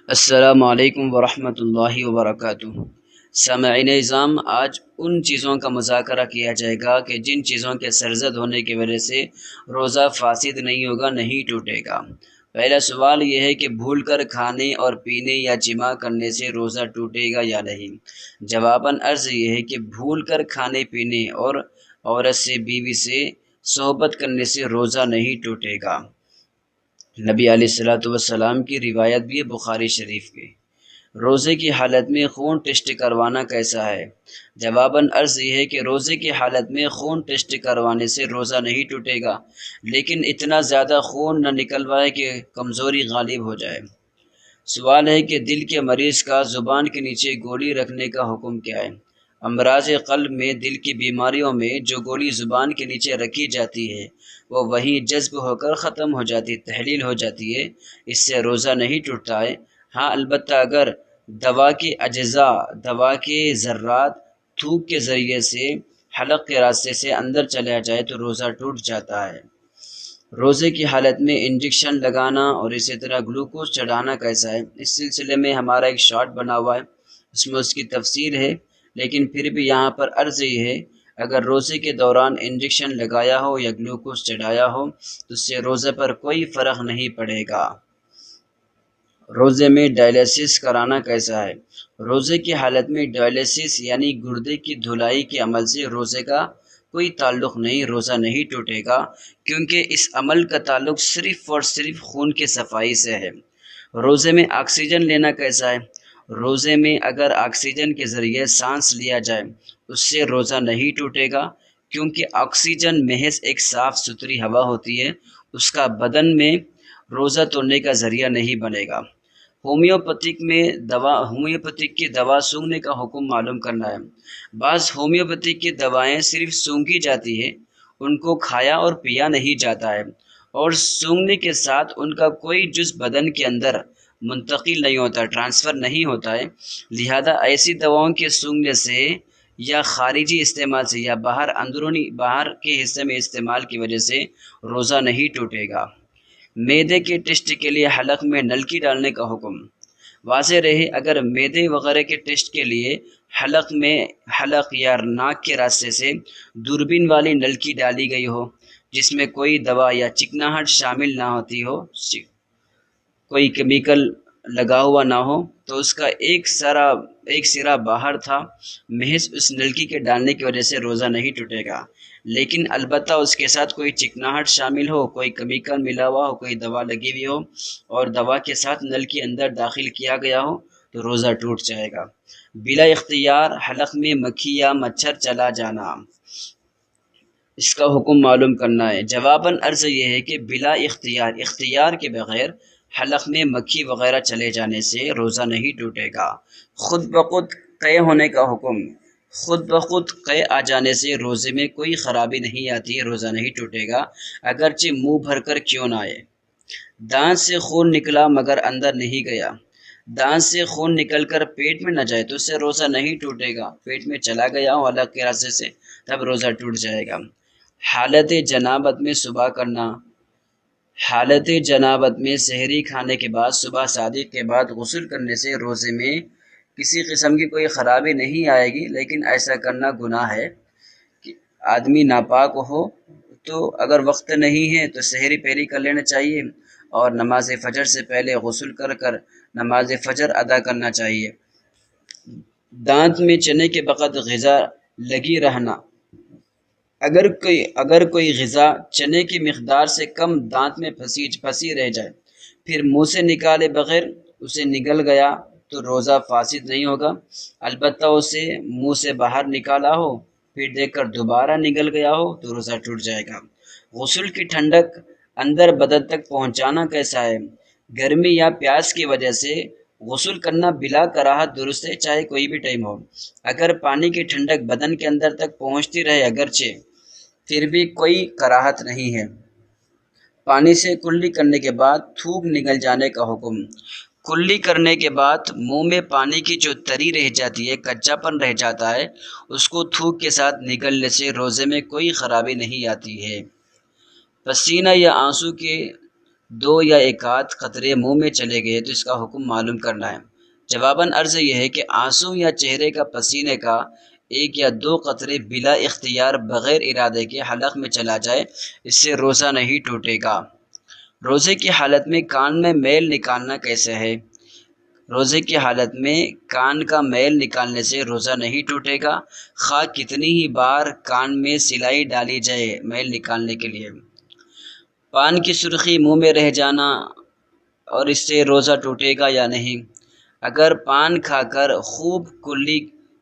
السلام علیکم ورحمۃ اللہ وبرکاتہ۔ سامعین اعظام، آج ان چیزوں کا مذاکرہ کیا جائے گا کہ جن چیزوں کے سرزد ہونے کی وجہ سے روزہ فاسد نہیں ہوگا، نہیں ٹوٹے گا۔ پہلا سوال یہ ہے کہ بھول کر کھانے اور پینے یا جماع کرنے سے روزہ ٹوٹے گا یا نہیں؟ جواباً عرض یہ ہے کہ بھول کر کھانے پینے اور عورت سے، بیوی سے صحبت کرنے سے روزہ نہیں ٹوٹے گا۔ نبی علیہ الصلوۃ والسلام کی روایت بھی ہے بخاری شریف کی۔ روزے کی حالت میں خون ٹیسٹ کروانا کیسا ہے؟ جواباً عرض یہ ہے کہ روزے کی حالت میں خون ٹیسٹ کروانے سے روزہ نہیں ٹوٹے گا، لیکن اتنا زیادہ خون نہ نکلوائے کہ کمزوری غالب ہو جائے۔ سوال ہے کہ دل کے مریض کا زبان کے نیچے گولی رکھنے کا حکم کیا ہے؟ امراض قلب میں دل کی بیماریوں میں جو گولی زبان کے نیچے رکھی جاتی ہے وہ وہیں جذب ہو کر ختم ہو جاتی، تحلیل ہو جاتی ہے، اس سے روزہ نہیں ٹوٹتا ہے۔ ہاں البتہ اگر دوا کے اجزاء، دوا کے ذرات تھوک کے ذریعے سے حلق کے راستے سے اندر چلا جائے تو روزہ ٹوٹ جاتا ہے۔ روزے کی حالت میں انجیکشن لگانا اور اسی طرح گلوکوز چڑھانا کیسا ہے؟ اس سلسلے میں ہمارا ایک شارٹ بنا ہوا ہے، اس میں اس کی تفسیر ہے، لیکن پھر بھی یہاں پر عرض یہ ہے اگر روزے کے دوران انجیکشن لگایا ہو یا گلوکوز چڑھایا ہو تو اس سے روزے پر کوئی فرق نہیں پڑے گا۔ روزے میں ڈائلیسس کرانا کیسا ہے؟ روزے کی حالت میں ڈائلیسس یعنی گردے کی دھلائی کے عمل سے روزے کا کوئی تعلق نہیں، روزہ نہیں ٹوٹے گا، کیونکہ اس عمل کا تعلق صرف اور صرف خون کی صفائی سے ہے۔ روزے میں آکسیجن لینا کیسا ہے؟ روزے میں اگر آکسیجن کے ذریعے سانس لیا جائے اس سے روزہ نہیں ٹوٹے گا، کیونکہ آکسیجن محض ایک صاف ستھری ہوا ہوتی ہے، اس کا بدن میں روزہ توڑنے کا ذریعہ نہیں بنے گا۔ ہومیوپیتھک کی دوا سونگھنے کا حکم معلوم کرنا ہے۔ بعض ہومیوپیتھک کی دوائیں صرف سونگھی جاتی ہے، ان کو کھایا اور پیا نہیں جاتا ہے، اور سونگھنے کے ساتھ ان کا کوئی جز بدن کے اندر منتقل نہیں ہوتا، ٹرانسفر نہیں ہوتا ہے۔ لہذا ایسی دواؤں کے سونگھنے سے یا خارجی استعمال سے یا باہر کے حصے میں استعمال کی وجہ سے روزہ نہیں ٹوٹے گا۔ معدے کے ٹیسٹ کے لیے حلق میں نلکی ڈالنے کا حکم۔ واضح رہے اگر معدے وغیرہ کے ٹیسٹ کے لیے حلق یا ناک کے راستے سے دوربین والی نلکی ڈالی گئی ہو جس میں کوئی دوا یا چکناہٹ شامل نہ ہوتی ہو، کوئی کیمیکل لگا ہوا نہ ہو، تو اس کا ایک سرا باہر تھا، محض اس نلکی کے ڈالنے کی وجہ سے روزہ نہیں ٹوٹے گا، لیکن البتہ اس کے ساتھ کوئی چکناہٹ شامل ہو، کوئی کیمیکل ملا ہوا ہو، کوئی دوا لگی ہوئی ہو اور دوا کے ساتھ نلکی اندر داخل کیا گیا ہو تو روزہ ٹوٹ جائے گا۔ بلا اختیار حلق میں مکھی یا مچھر چلا جانا، اس کا حکم معلوم کرنا ہے۔ جواباً عرض یہ ہے کہ بلا اختیار کے بغیر حلق میں مکھی وغیرہ چلے جانے سے روزہ نہیں ٹوٹے گا۔ خود بخود قے ہونے کا حکم۔ خود بخود قے آ جانے سے روزے میں کوئی خرابی نہیں آتی، روزہ نہیں ٹوٹے گا، اگرچہ منہ بھر کر کیوں نہ آئے۔ دانت سے خون نکلا مگر اندر نہیں گیا، دانت سے خون نکل کر پیٹ میں نہ جائے تو اس سے روزہ نہیں ٹوٹے گا، پیٹ میں چلا گیا ہو حلق کے راستے سے تب روزہ ٹوٹ جائے گا۔ حالت جنابت میں صبح کرنا۔ حالت جنابت میں سحری کھانے کے بعد صبح صادق کے بعد غسل کرنے سے روزے میں کسی قسم کی کوئی خرابی نہیں آئے گی، لیکن ایسا کرنا گناہ ہے کہ آدمی ناپاک ہو تو اگر وقت نہیں ہے تو سحری پہری کر لینا چاہیے اور نماز فجر سے پہلے غسل کر نماز فجر ادا کرنا چاہیے۔ دانت میں چنے کے وقت غذا لگی رہنا۔ اگر کوئی غذا چنے کی مقدار سے کم دانت میں پھنسی رہ جائے پھر منہ سے نکالے بغیر اسے نگل گیا تو روزہ فاسد نہیں ہوگا، البتہ اسے منہ سے باہر نکالا ہو پھر دیکھ کر دوبارہ نگل گیا ہو تو روزہ ٹوٹ جائے گا۔ غسل کی ٹھنڈک اندر بدن تک پہنچانا کیسا ہے؟ گرمی یا پیاس کی وجہ سے غسل کرنا بلا کراہت درست ہے، چاہے کوئی بھی ٹائم ہو۔ اگر پانی کی ٹھنڈک بدن کے اندر تک پہنچتی رہے اگرچہ پھر بھی کوئی کراہت نہیں ہے۔ پانی سے کلی کرنے کے بعد تھوک نگل جانے کا حکم۔ کلی کرنے کے بعد منہ میں پانی کی جو تری رہ جاتی ہے، کچا پن رہ جاتا ہے، اس کو تھوک کے ساتھ نگلنے سے روزے میں کوئی خرابی نہیں آتی ہے۔ پسینہ یا آنسو کے دو یا ایک آدھ قطرے منہ میں چلے گئے تو اس کا حکم معلوم کرنا ہے۔ جواباً عرض یہ ہے کہ آنسو یا چہرے کا پسینے کا ایک یا دو قطرے بلا اختیار بغیر ارادے کے حلق میں چلا جائے، اس سے روزہ نہیں ٹوٹے گا۔ روزے کی حالت میں کان میں میل نکالنا کیسے ہے؟ روزے کی حالت میں کان کا میل نکالنے سے روزہ نہیں ٹوٹے گا، خواہ کتنی ہی بار کان میں سلائی ڈالی جائے میل نکالنے کے لیے۔ پان کی سرخی منہ میں رہ جانا اور اس سے روزہ ٹوٹے گا یا نہیں؟ اگر پان کھا کر خوب کلی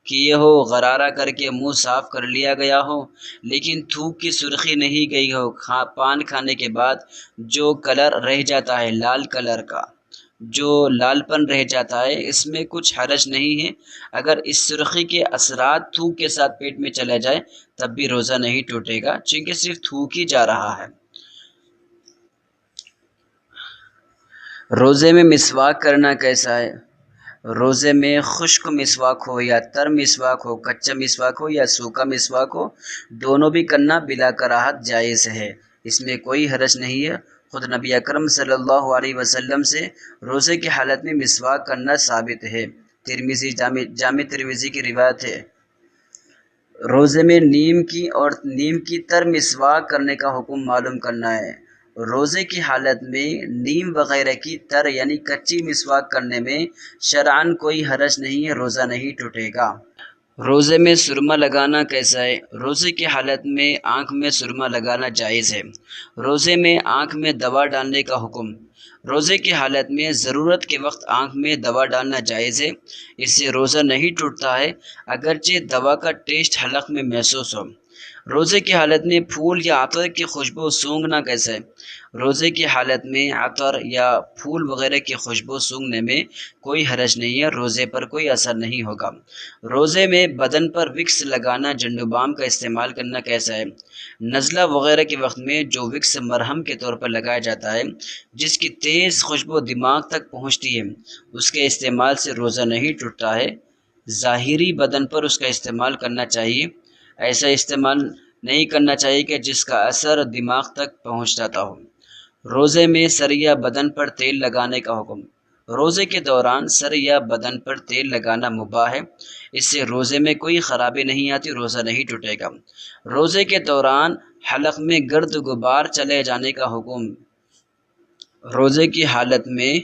کیے ہو، غرارہ کر کے منہ صاف کر لیا گیا ہو، لیکن تھوک کی سرخی نہیں گئی ہو، پان کھانے کے بعد جو کلر رہ جاتا ہے لال کلر کا، جو لال پن رہ جاتا ہے، اس میں کچھ حرج نہیں ہے۔ اگر اس سرخی کے اثرات تھوک کے ساتھ پیٹ میں چلا جائے تب بھی روزہ نہیں ٹوٹے گا، چونکہ صرف تھوک ہی جا رہا ہے۔ روزے میں مسواک کرنا کیسا ہے؟ روزے میں خشک مسواک ہو یا تر مسواک ہو، کچا مسواک ہو یا سوکھا مسواک ہو، دونوں بھی کرنا بلا کراہت جائز ہے، اس میں کوئی حرج نہیں ہے۔ خود نبی اکرم صلی اللہ علیہ وسلم سے روزے کی حالت میں مسواک کرنا ثابت ہے، جامع ترمذی کی روایت ہے۔ روزے میں نیم کی تر مسواک کرنے کا حکم معلوم کرنا ہے۔ روزے کی حالت میں نیم وغیرہ کی تر یعنی کچی مسواک کرنے میں شرعاً کوئی حرج نہیں ہے، روزہ نہیں ٹوٹے گا۔ روزے میں سرما لگانا کیسا ہے؟ روزے کی حالت میں آنکھ میں سرما لگانا جائز ہے۔ روزے میں آنکھ میں دوا ڈالنے کا حکم۔ روزے کی حالت میں ضرورت کے وقت آنکھ میں دوا ڈالنا جائز ہے، اس سے روزہ نہیں ٹوٹتا ہے، اگرچہ دوا کا ٹیسٹ حلق میں محسوس ہو۔ روزے کی حالت میں پھول یا عطر کی خوشبو سونگھنا کیسے ہے؟ روزے کی حالت میں عطر یا پھول وغیرہ کی خوشبو سونگھنے میں کوئی حرج نہیں ہے، روزے پر کوئی اثر نہیں ہوگا۔ روزے میں بدن پر وکس لگانا، جنڈو بام کا استعمال کرنا کیسا ہے؟ نزلہ وغیرہ کے وقت میں جو وکس مرہم کے طور پر لگایا جاتا ہے، جس کی تیز خوشبو دماغ تک پہنچتی ہے، اس کے استعمال سے روزہ نہیں ٹوٹتا ہے۔ ظاہری بدن پر اس کا استعمال کرنا چاہیے، ایسا استعمال نہیں کرنا چاہیے کہ جس کا اثر دماغ تک پہنچ جاتا ہو۔ روزے میں سر یا بدن پر تیل لگانے کا حکم۔ روزے کے دوران سر یا بدن پر تیل لگانا مباح ہے، اس سے روزے میں کوئی خرابی نہیں آتی، روزہ نہیں ٹوٹے گا۔ روزے کے دوران حلق میں گرد غبار چلے جانے کا حکم۔ روزے کی حالت میں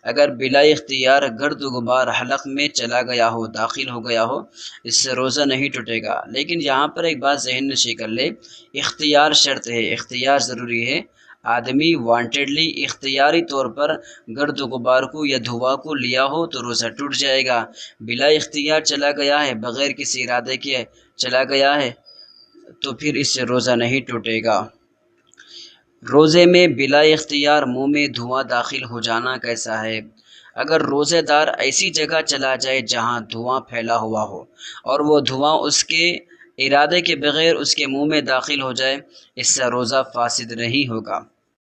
اگر بلا اختیار گرد غبار حلق میں چلا گیا ہو، داخل ہو گیا ہو، اس سے روزہ نہیں ٹوٹے گا۔ لیکن یہاں پر ایک بات ذہن نشین کر لے، اختیار شرط ہے، اختیار ضروری ہے۔ آدمی وانٹیڈلی اختیاری طور پر گرد غبار کو یا دھواں کو لیا ہو تو روزہ ٹوٹ جائے گا۔ بلا اختیار چلا گیا ہے، بغیر کسی ارادے کے چلا گیا ہے تو پھر اس سے روزہ نہیں ٹوٹے گا۔ روزے میں بلا اختیار منہ میں دھواں داخل ہو جانا کیسا ہے؟ اگر روزے دار ایسی جگہ چلا جائے جہاں دھواں پھیلا ہوا ہو اور وہ دھواں اس کے ارادے کے بغیر اس کے منہ میں داخل ہو جائے، اس سے روزہ فاسد نہیں ہوگا۔